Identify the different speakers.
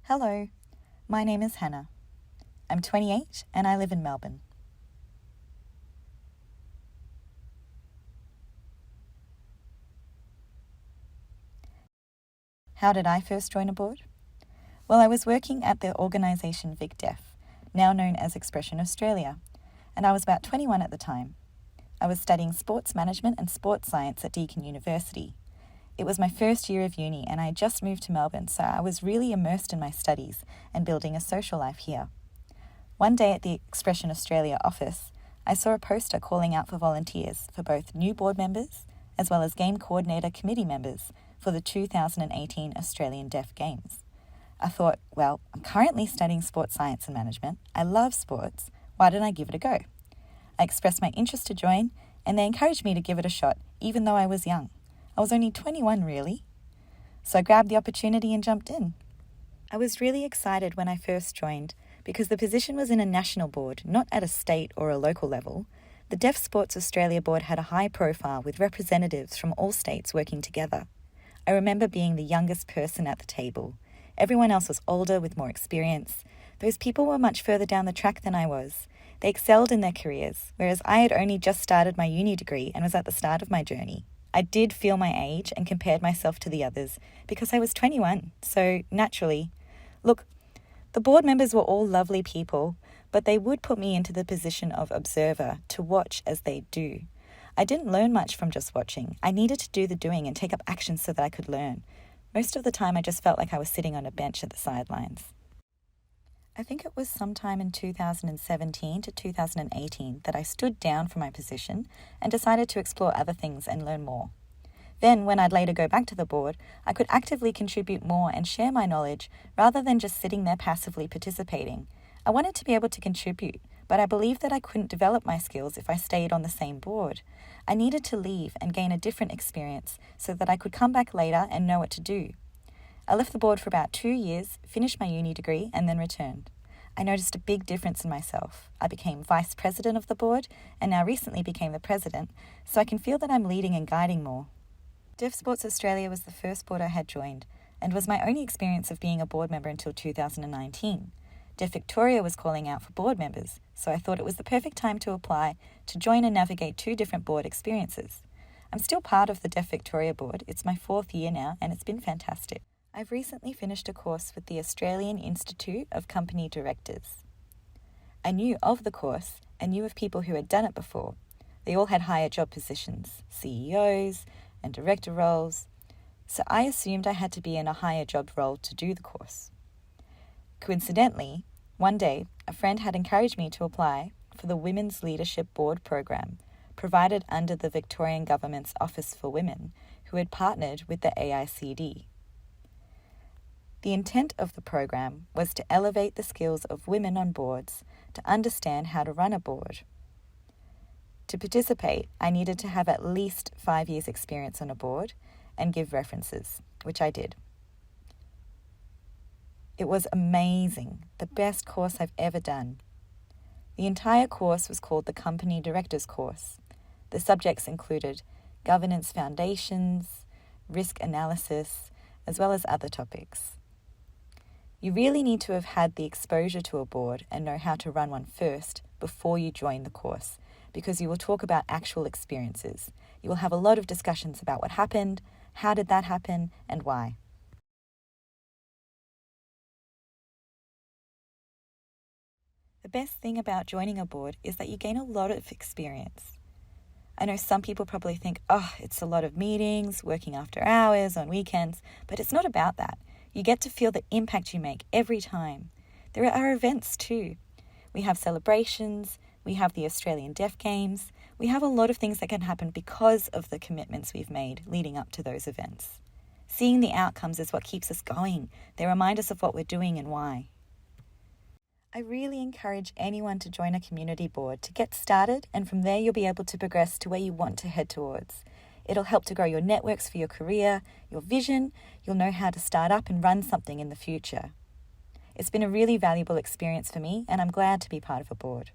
Speaker 1: Hello, my name is Hannah. I'm 28 and I live in Melbourne. How did I first join a board? Well, I was working at the organisation VicDef, now known as Expression Australia, and I was about 21 at the time. I was studying sports management and sports science at Deakin University. It was my first year of uni and I had just moved to Melbourne, so I was really immersed in my studies and building a social life here. One day at the Expression Australia office, I saw a poster calling out for volunteers for both new board members as well as game coordinator committee members for the 2018 Australian Deaf Games. I thought, well, I'm currently studying sports science and management. I love sports. Why don't I give it a go? I expressed my interest to join and they encouraged me to give it a shot, even though I was young. I was only 21 really. So I grabbed the opportunity and jumped in. I was really excited when I first joined because the position was in a national board, not at a state or a local level. The Deaf Sports Australia board had a high profile with representatives from all states working together. I remember being the youngest person at the table. Everyone else was older with more experience. Those people were much further down the track than I was. They excelled in their careers, whereas I had only just started my uni degree and was at the start of my journey. I did feel my age and compared myself to the others because I was 21, so naturally. Look, the board members were all lovely people, but they would put me into the position of observer to watch as they do. I didn't learn much from just watching. I needed to do the doing and take up action so that I could learn. Most of the time I just felt like I was sitting on a bench at the sidelines. I think it was sometime in 2017 to 2018 that I stood down from my position and decided to explore other things and learn more. Then, when I'd later go back to the board, I could actively contribute more and share my knowledge rather than just sitting there passively participating. I wanted to be able to contribute, but I believed that I couldn't develop my skills if I stayed on the same board. I needed to leave and gain a different experience so that I could come back later and know what to do. I left the board for about 2 years, finished my uni degree, and then returned. I noticed a big difference in myself. I became vice president of the board and now recently became the president, so I can feel that I'm leading and guiding more. Deaf Sports Australia was the first board I had joined and was my only experience of being a board member until 2019. Deaf Victoria was calling out for board members, so I thought it was the perfect time to apply to join and navigate 2 different board experiences. I'm still part of the Deaf Victoria board. It's my 4th year now and it's been fantastic. I've recently finished a course with the Australian Institute of Company Directors. I knew of the course and knew of people who had done it before. They all had higher job positions, CEOs and director roles, so I assumed I had to be in a higher job role to do the course. Coincidentally, one day a friend had encouraged me to apply for the Women's Leadership Board program provided under the Victorian Government's Office for Women, who had partnered with the AICD. The intent of the program was to elevate the skills of women on boards to understand how to run a board. To participate, I needed to have at least 5 years' experience on a board and give references, which I did. It was amazing, the best course I've ever done. The entire course was called the Company Directors Course. The subjects included governance foundations, risk analysis, as well as other topics. You really need to have had the exposure to a board and know how to run one first before you join the course, because you will talk about actual experiences. You will have a lot of discussions about what happened, how did that happen, and why. The best thing about joining a board is that you gain a lot of experience. I know some people probably think, it's a lot of meetings, working after hours, on weekends, but it's not about that. You get to feel the impact you make every time. There are events too. We have celebrations, we have the Australian Deaf Games, we have a lot of things that can happen because of the commitments we've made leading up to those events. Seeing the outcomes is what keeps us going. They remind us of what we're doing and why. I really encourage anyone to join a community board to get started, and from there you'll be able to progress to where you want to head towards. It'll help to grow your networks for your career, your vision. You'll know how to start up and run something in the future. It's been a really valuable experience for me, and I'm glad to be part of a board.